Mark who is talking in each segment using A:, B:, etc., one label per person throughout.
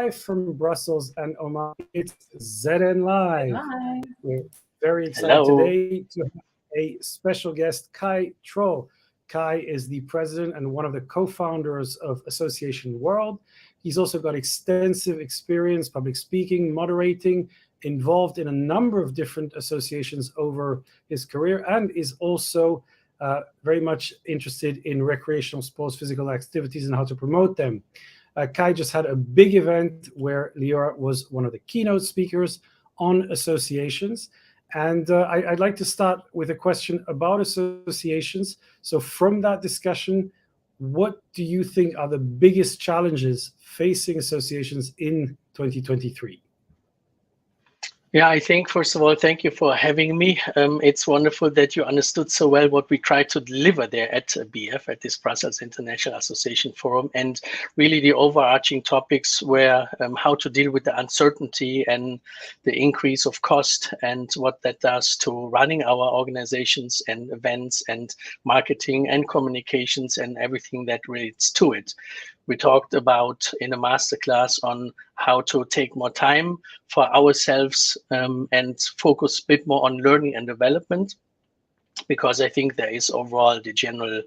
A: live from Brussels and Oman. It's ZN Live.
B: Hi.
A: We're very excited
C: Hello.
A: today to have a special guest, Kai Troll. Kai is the president and one of the co-founders of Association World. He's also got extensive experience public speaking, moderating, involved in a number of different associations over his career, and is also very much interested in recreational sports, physical activities, and how to promote them. Kai just had a big event where Liora was one of the keynote speakers on associations. And I'd like to start with a question about associations. So from that discussion, what do you think are the biggest challenges facing associations in 2023?
C: Yeah, I think, first of all, thank you for having me. It's wonderful that you understood so well what we try to deliver there at BF, at this Brussels International Association Forum, and really the overarching topics were how to deal with the uncertainty and the increase of cost and what that does to running our organizations and events and marketing and communications and everything that relates to it. We talked about in a masterclass on how to take more time for ourselves and focus a bit more on learning and development, because I think there is overall the general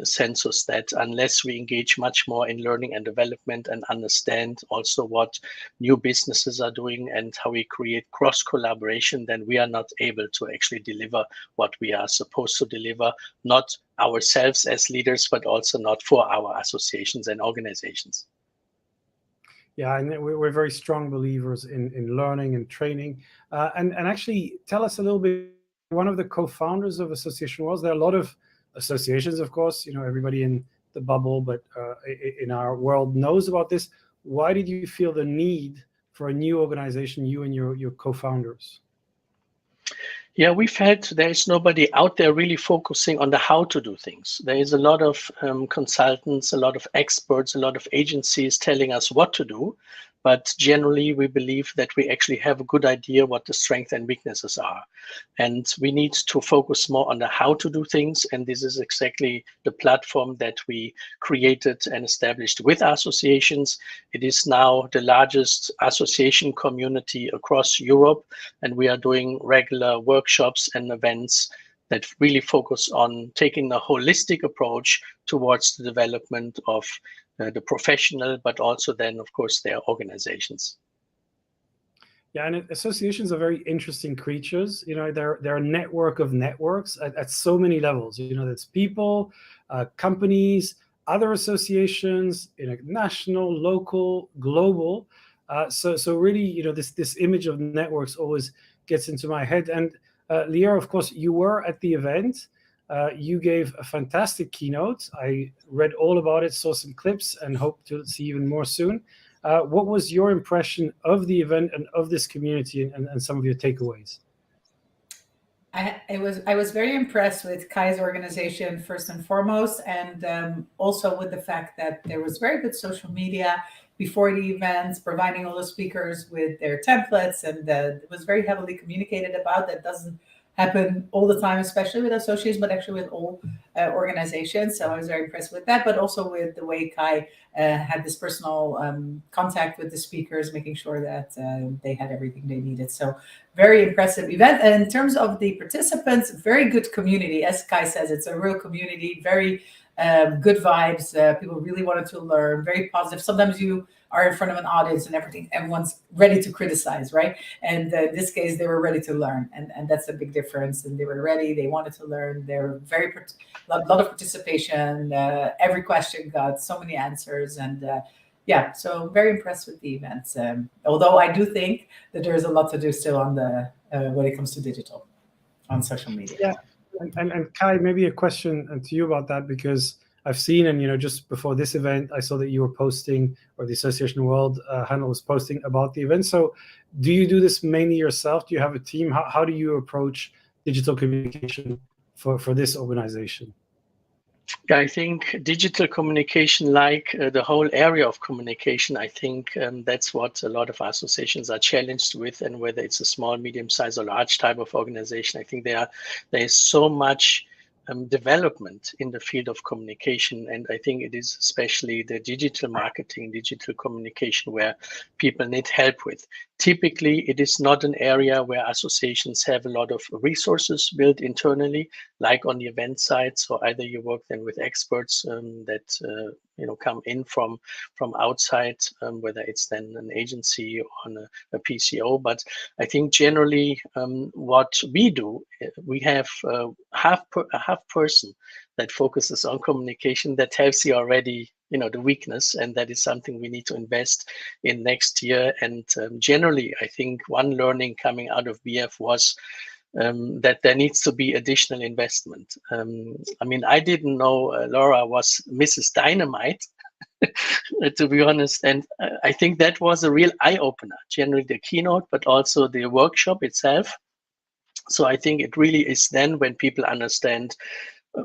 C: census that unless we engage much more in learning and development and understand also what new businesses are doing and how we create cross collaboration, then we are not able to actually deliver what we are supposed to deliver, not ourselves as leaders, but also not for our associations and organizations.
A: Yeah, and we're very strong believers in learning and training. And actually, tell us a little bit, one of the co-founders of Association World. There are a lot of associations, of course, you know, everybody in the bubble, but in our world knows about this. Why did you feel the need for a new organization, you and your co-founders?
C: Yeah, we felt there is nobody out there really focusing on the how to do things. There is a lot of consultants, a lot of experts, a lot of agencies telling us what to do. But generally, we believe that we actually have a good idea what the strengths and weaknesses are. And we need to focus more on the how to do things. And this is exactly the platform that we created and established with associations. It is now the largest association community across Europe. And we are doing regular workshops and events that really focus on taking a holistic approach towards the development of the professional, but also then, of course, their organizations.
A: Yeah, and associations are very interesting creatures. You know, they're a network of networks at so many levels. You know, there's people, companies, other associations, you know, national, local, global. So really, you know, this image of networks always gets into my head. And Liora, of course, you were at the event. You gave a fantastic keynote. I read all about it, saw some clips, and hope to see even more soon. What was your impression of the event and of this community, and some of your takeaways?
B: I was very impressed with Kai's organization first and foremost, and also with the fact that there was very good social media before the events, providing all the speakers with their templates, and it was very heavily communicated about. That doesn't happen all the time, especially with associates, but actually with all organizations. So I was very impressed with that, but also with the way Kai had this personal contact with the speakers, making sure that they had everything they needed. So very impressive event. And in terms of the participants, very good community. As Kai says, it's a real community, very good vibes. People really wanted to learn, very positive. Sometimes you are in front of an audience and everyone's ready to criticize, right? And in this case, they were ready to learn. And that's a big difference. And they were ready, they wanted to learn. They were a lot of participation. Every question got so many answers. And yeah, so very impressed with the events. Although I do think that there's a lot to do still on the when it comes to digital, on social media.
A: Yeah, and Kai, maybe a question to you about that, because I've seen, and you know, just before this event, I saw that you were posting, or the Association World handle was posting about the event. So do you do this mainly yourself? Do you have a team? How do you approach digital communication for this organization?
C: Yeah, I think digital communication, like the whole area of communication, I think that's what a lot of associations are challenged with. And whether it's a small, medium-sized, or large type of organization, I think there is so much development in the field of communication. And I think it is especially the digital marketing, digital communication where people need help with. Typically, it is not an area where associations have a lot of resources built internally, like on the event side. So either you work then with experts that come in from outside, whether it's then an agency or a PCO. But I think generally what we do, we have a half person that focuses on communication that tells you already the weakness, and that is something we need to invest in next year. And generally, I think one learning coming out of BF was that there needs to be additional investment. I mean, I didn't know Laura was Mrs. Dynamite, to be honest. And I think that was a real eye-opener, generally the keynote, but also the workshop itself. So I think it really is then when people understand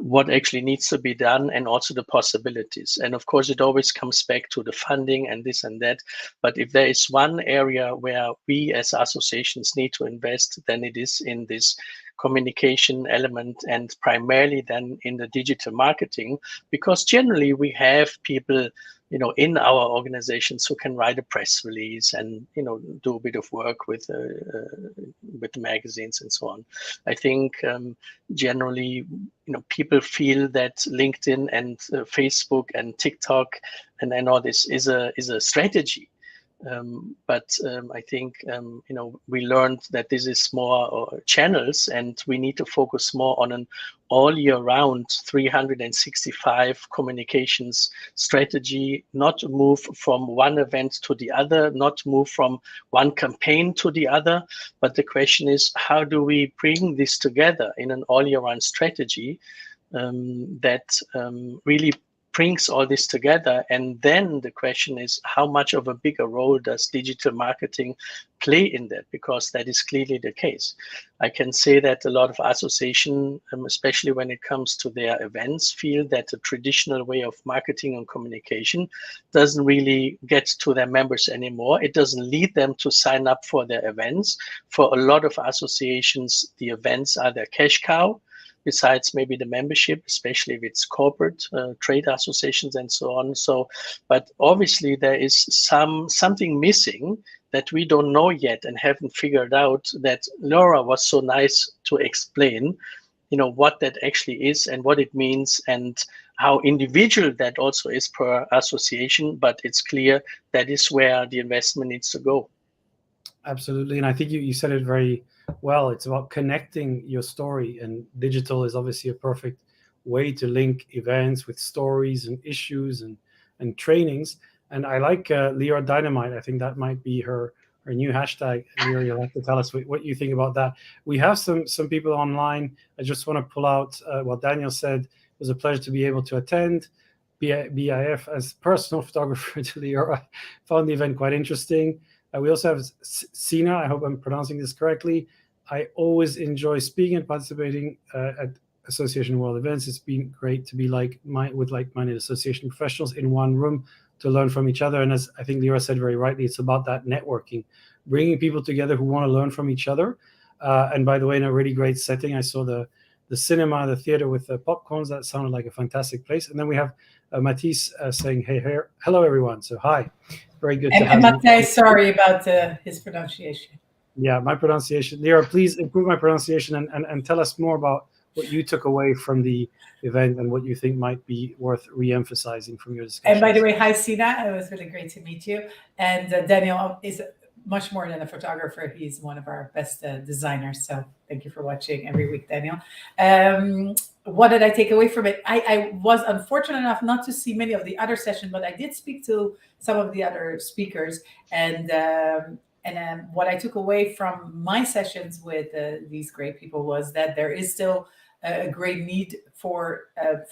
C: what actually needs to be done and also the possibilities. And of course, it always comes back to the funding and this and that. But if there is one area where we as associations need to invest, then it is in this communication element, and primarily then in the digital marketing, because generally we have people in our organizations who can write a press release and do a bit of work with the magazines and so on. I think generally people feel that LinkedIn and Facebook and TikTok and all this is a strategy. But I think we learned that this is more channels, and we need to focus more on an all year round 365 communications strategy, not move from one event to the other, not move from one campaign to the other. But the question is, how do we bring this together in an all year round strategy that really brings all this together? And then the question is, how much of a bigger role does digital marketing play in that? Because that is clearly the case. I can say that a lot of associations, especially when it comes to their events, feel that the traditional way of marketing and communication doesn't really get to their members anymore. It doesn't lead them to sign up for their events. For a lot of associations, the events are their cash cow, besides maybe the membership, especially if it's corporate trade associations and so on. So, but obviously there is something missing that we don't know yet and haven't figured out, that Laura was so nice to explain, what that actually is and what it means and how individual that also is per association. But it's clear that is where the investment needs to go.
A: Absolutely. And I think you said it very well. It's about connecting your story, and digital is obviously a perfect way to link events with stories and issues and trainings. And I like Leora Dynamite. I think that might be her new hashtag. Leora, you'll have to tell us what you think about that. We have some people online. I just want to pull out what Daniel said. It was a pleasure to be able to attend. BIF as personal photographer to Leora. Found the event quite interesting. We also have Sina. I hope I'm pronouncing this correctly. I always enjoy speaking and participating at Association World events. It's been great to be with like-minded association professionals in one room to learn from each other. And as I think Leora said very rightly, it's about that networking, bringing people together who want to learn from each other. And by the way, in a really great setting, I saw the cinema, the theater with the popcorns. That sounded like a fantastic place. And then we have Matisse saying, hey, hello, everyone. So hi, very good to have you.
B: And Matisse, sorry about his pronunciation.
A: Yeah, my pronunciation. Leora, please improve my pronunciation and tell us more about what you took away from the event and what you think might be worth re-emphasizing from your discussion.
B: And by the way, hi, Sina. It was really great to meet you. And Daniel is much more than a photographer. He's one of our best designers. So thank you for watching every week, Daniel. What did I take away from it? I was unfortunate enough not to see many of the other sessions, but I did speak to some of the other speakers. And what I took away from my sessions with these great people was that there is still a great need for,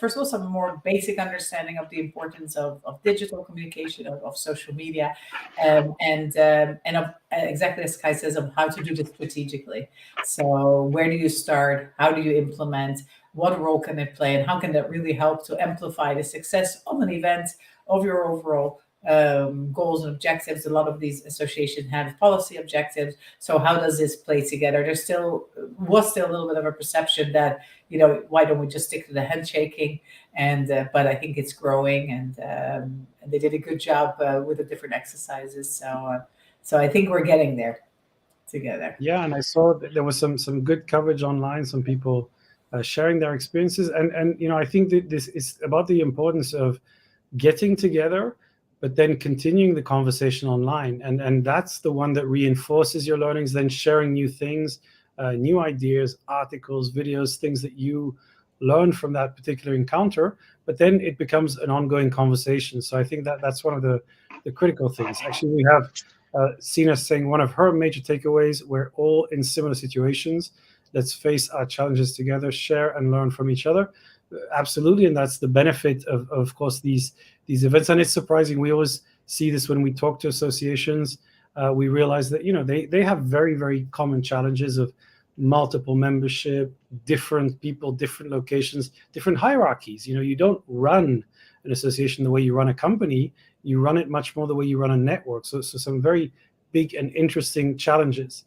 B: first of all, some more basic understanding of the importance of digital communication, of social media, and of exactly as Kai says, of how to do this strategically. So where do you start? How do you implement? What role can it play? And how can that really help to amplify the success of an event, of your overall goals and objectives. A lot of these associations have policy objectives. So how does this play together? There was still a little bit of a perception that, why don't we just stick to the handshaking? And but I think it's growing, and they did a good job with the different exercises. So I think we're getting there together.
A: Yeah, and I saw that there was some good coverage online, some people sharing their experiences, and I think that this is about the importance of getting together, but then continuing the conversation online, and that's the one that reinforces your learnings, then sharing new things, new ideas, articles, videos, things that you learn from that particular encounter, but then it becomes an ongoing conversation. So I think that that's one of the critical things. Actually, we have Sina saying one of her major takeaways: we're all in similar situations. Let's face our challenges together, share and learn from each other. Absolutely, and that's the benefit of course, these events. And it's surprising. We always see this when we talk to associations. We realize that they have very, very common challenges of multiple membership, different people, different locations, different hierarchies. You don't run an association the way you run a company. You run it much more the way you run a network. So some very big and interesting challenges.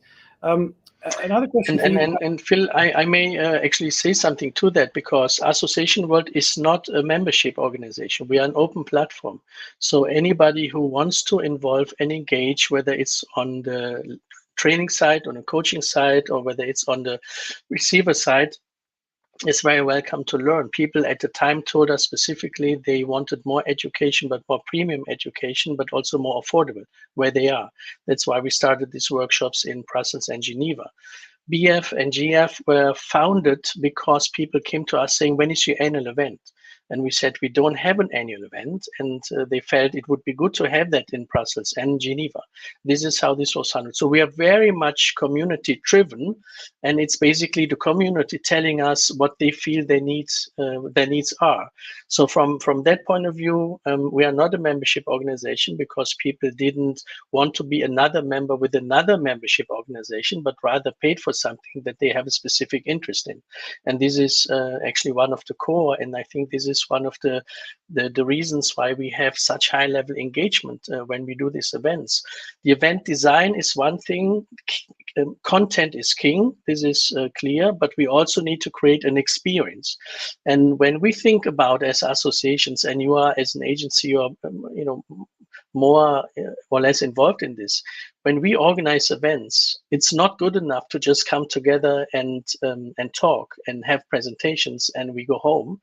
A: Another question
C: and Phil, I may actually say something to that, because Association World is not a membership organization. We are an open platform. So anybody who wants to involve and engage, whether it's on the training side, on a coaching side, or whether it's on the receiver side, is very welcome to learn. People at the time told us specifically they wanted more education, but more premium education, but also more affordable where they are. That's why we started these workshops in Brussels and Geneva. BF and GF were founded because people came to us saying, when is your annual event? And we said, we don't have an annual event. And they felt it would be good to have that in Brussels and Geneva. This is how this was founded. So we are very much community driven. And it's basically the community telling us what they feel their needs are. So from that point of view, we are not a membership organization, because people didn't want to be another member with another membership organization, but rather paid for something that they have a specific interest in. And this is actually one of the core. And I think this is one of the reasons why we have such high level engagement when we do these events. The event design is one thing. Content is king. This is clear, but we also need to create an experience. And when we think about as associations, and you are as an agency, you are more or less involved in this. When we organize events, it's not good enough to just come together and talk and have presentations and we go home.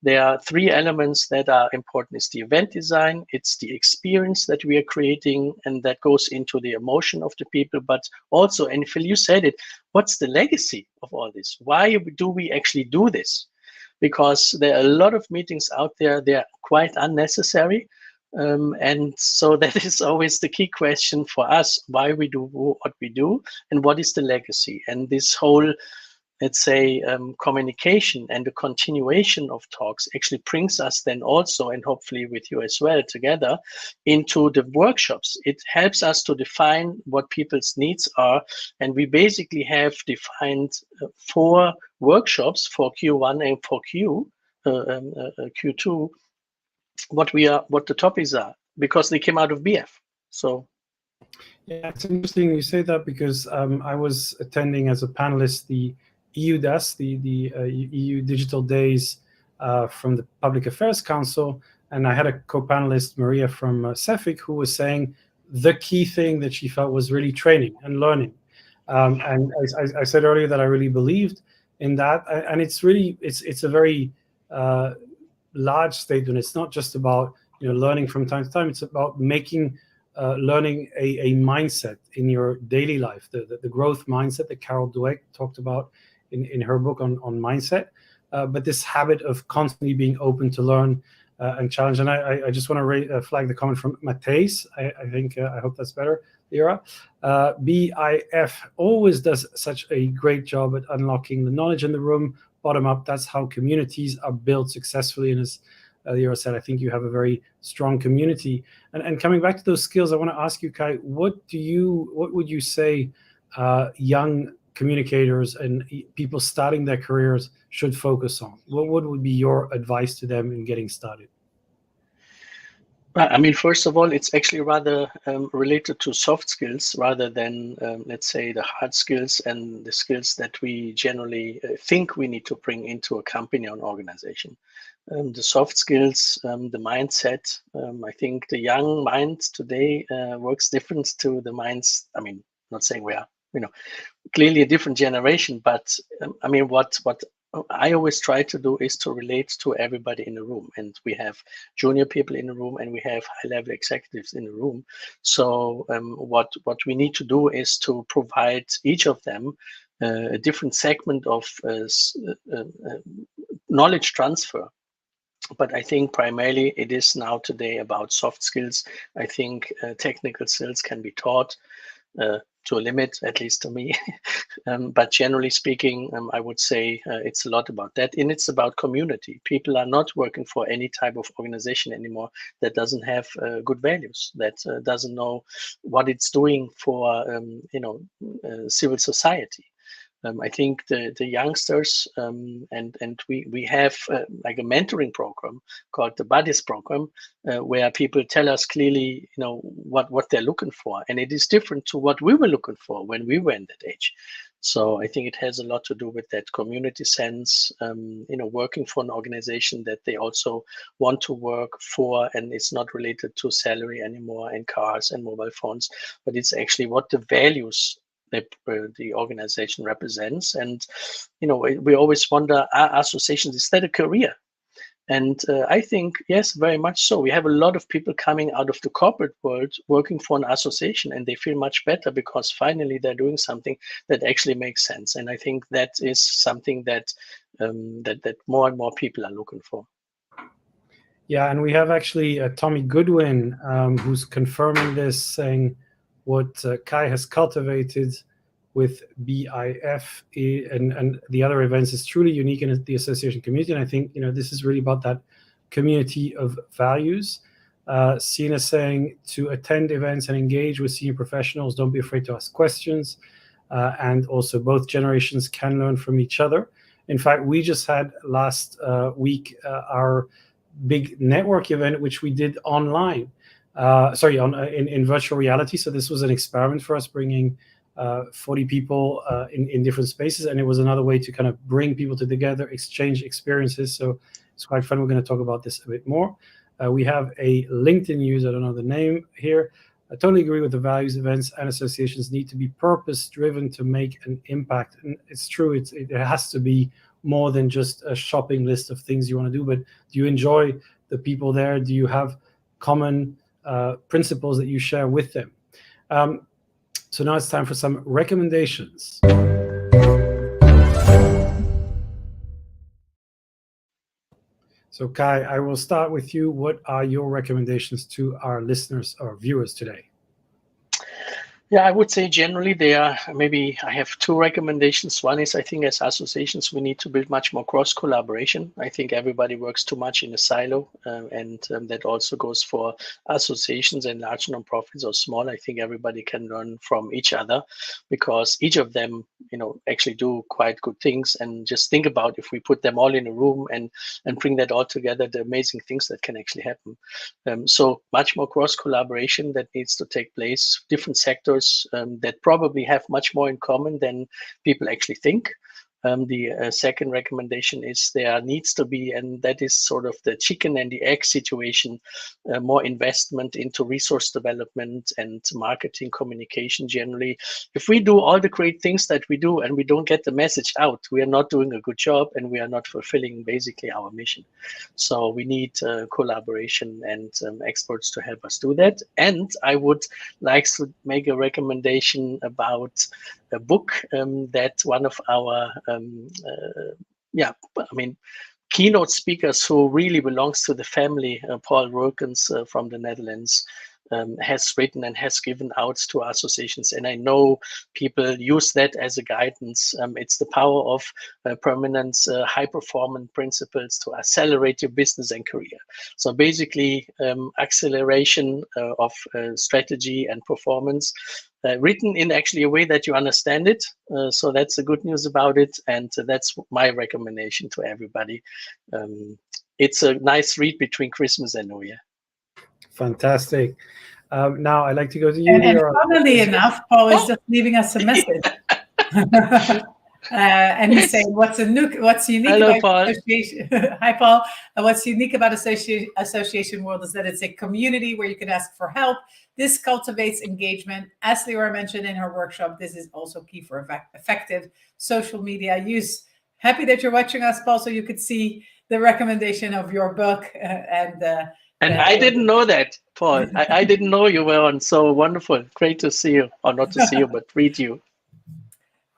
C: There are three elements that are important. It's the event design, it's the experience that we are creating, and that goes into the emotion of the people, but also, and Phil, you said it, what's the legacy of all this? Why do we actually do this? Because there are a lot of meetings out there, they're quite unnecessary. And so that is always the key question for us, why we do what we do and what is the legacy. And this whole, let's say, communication and the continuation of talks actually brings us then also, and hopefully with you as well together, into the workshops. It helps us to define what people's needs are. And we basically have defined 4 workshops for Q1 and for Q2, what the topics are, because they came out of BF. So
A: yeah, it's interesting you say that, because I was attending as a panelist the EUDAS, the EU Digital Days from the Public Affairs Council, and I had a co-panelist, Maria from CEFIC, who was saying the key thing that she felt was really training and learning. And I said earlier that I really believed in that, and it's really it's a very large statement. It's not just about learning from time to time. It's about making learning a mindset in your daily life, the growth mindset that Carol Dweck talked about in her book on mindset. But this habit of constantly being open to learn and challenge. And I just want to flag the comment from Matthijs. I think I hope that's better. Lyra. BIF always does such a great job at unlocking the knowledge in the room, bottom up. That's how communities are built successfully. And as Lyra said, I think you have a very strong community. And coming back to those skills, I want to ask you, Kai, what would you say young communicators and people starting their careers should focus on? What would be your advice to them in getting started?
C: I mean, first of all, it's actually rather related to soft skills rather than, let's say, the hard skills and the skills that we generally think we need to bring into a company or an organization. The soft skills, the mindset. I think the young mind today works different to the minds. I mean, not saying we are, clearly a different generation, but I mean, what I always try to do is to relate to everybody in the room, and we have junior people in the room, and we have high-level executives in the room. So what we need to do is to provide each of them a different segment of knowledge transfer. But I think primarily it is now today about soft skills. I think technical skills can be taught to a limit, at least to me. But generally speaking, I would say it's a lot about that. And it's about community. People are not working for any type of organization anymore that doesn't have good values, that doesn't know what it's doing for, civil society. I think the youngsters and we have like a mentoring program called the Buddies program, where people tell us clearly, what they're looking for, and it is different to what we were looking for when we were in that age. So I think it has a lot to do with that community sense, working for an organization that they also want to work for, and it's not related to salary anymore and cars and mobile phones, but it's actually what the values that the organization represents. And we always wonder, are associations, is that a career? And I think, yes, very much so. We have a lot of people coming out of the corporate world working for an association, and they feel much better because finally they're doing something that actually makes sense. And I think that is something that that more and more people are looking for.
A: Yeah, and we have actually Tommy Goodwin, who's confirming this, saying what Kai has cultivated with BIF and the other events is truly unique in the association community. And I think this is really about that community of values. Sina saying to attend events and engage with senior professionals, don't be afraid to ask questions. And also both generations can learn from each other. In fact, we just had last week our big network event, which we did online, in virtual reality. So this was an experiment for us, bringing 40 people in different spaces, and it was another way to kind of bring people together, exchange experiences. So it's quite fun. We're going to talk about this a bit more. We have a LinkedIn user, I don't know the name here. I totally agree with the values. Events and associations need to be purpose-driven to make an impact. And it's true, it has to be more than just a shopping list of things you want to do, but do you enjoy the people there? Do you have common principles that you share with them? So now it's time for some recommendations. So Kai, I will start with you. What are your recommendations to our listeners or viewers today?
C: Yeah, I would say generally maybe I have two recommendations. One is, I think as associations, we need to build much more cross collaboration. I think everybody works too much in a silo, and that also goes for associations and large nonprofits or small. I think everybody can learn from each other because each of them, actually do quite good things. And just think about if we put them all in a room and bring that all together, the amazing things that can actually happen. So much more cross collaboration that needs to take place, different sectors that probably have much more in common than people actually think. The second recommendation is there needs to be, and that is sort of the chicken and the egg situation, more investment into resource development and marketing communication generally. If we do all the great things that we do and we don't get the message out, we are not doing a good job and we are not fulfilling basically our mission. So we need collaboration and experts to help us do that. And I would like to make a recommendation about a book that one of our keynote speakers who really belongs to the family, Paul Wilkins from the Netherlands, has written and has given out to associations. And I know people use that as a guidance. It's the power of permanence, high performance principles to accelerate your business and career. So basically acceleration of strategy and performance, written in actually a way that you understand it. So that's the good news about it. And that's my recommendation to everybody. It's a nice read between Christmas and New Year.
A: Fantastic. Now I'd like to go to you.
B: And funnily enough, Paul is just leaving us a message. And he's saying, "What's unique
C: Hello,
B: about
C: Paul.
B: association?" Hi, Paul. What's unique about association world is that it's a community where you can ask for help. This cultivates engagement. As Leora mentioned in her workshop, this is also key for effective social media use. Happy that you're watching us, Paul, so you could see the recommendation of your book. And
C: I didn't know that, Paul. I didn't know you were on. So wonderful. Great to see you, or not to see you, but read you.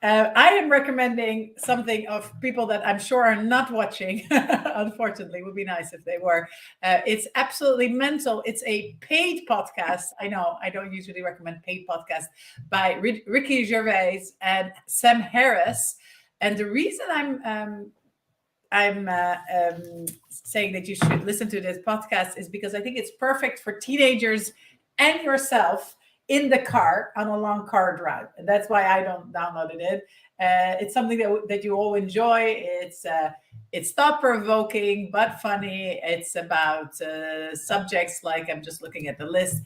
B: I am recommending something of people that I'm sure are not watching. Unfortunately, it would be nice if they were. It's absolutely mental. It's a paid podcast. I know I don't usually recommend paid podcasts by Ricky Gervais and Sam Harris. And the reason I'm saying that you should listen to this podcast is because I think it's perfect for teenagers and yourself in the car on a long car drive. And that's why I don't downloaded it. It's something that you all enjoy. It's thought-provoking, but funny. It's about subjects like, I'm just looking at the list.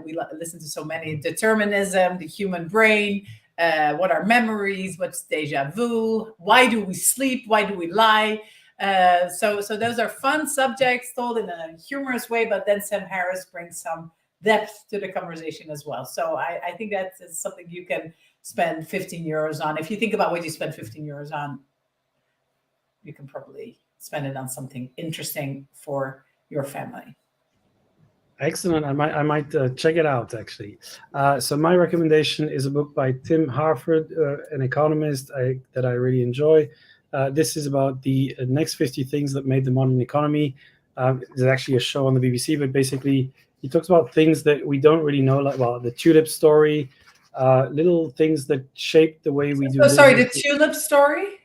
B: We listen to so many: determinism, the human brain, what are memories, what's deja vu, why do we sleep, why do we lie? So those are fun subjects told in a humorous way, but then Sam Harris brings some depth to the conversation as well. So I think that is something you can spend 15 euros on. If you think about what you spend 15 euros on, you can probably spend it on something interesting for your family.
A: Excellent. I might check it out, actually. So my recommendation is a book by Tim Harford, an economist that I really enjoy. This is about the next 50 things that made the modern economy. There's actually a show on the BBC, but basically he talks about things that we don't really know, like, well, the tulip story, little things that shape the way we do.
B: Sorry, the tulip story?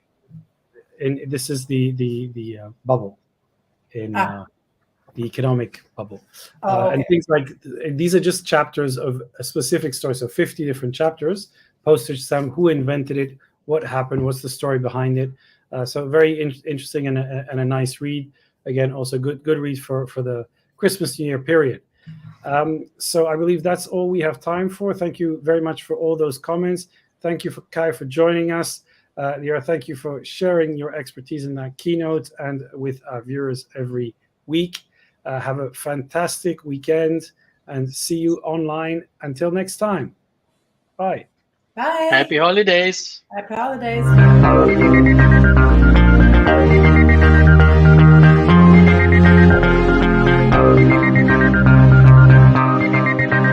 A: And this is the bubble in the economic bubble. Okay. And things like, these are just chapters of a specific story. So 50 different chapters, postage stamp, who invented it, what happened, what's the story behind it. So very interesting and a nice read. Again, also good read for the Christmas New Year period. So I believe that's all we have time for. Thank you very much for all those comments. Thank you, Kai, for joining us. Leora, thank you for sharing your expertise in that keynote and with our viewers every week. Have a fantastic weekend and see you online until next time. Bye.
B: Bye.
C: Happy holidays.
B: Happy holidays.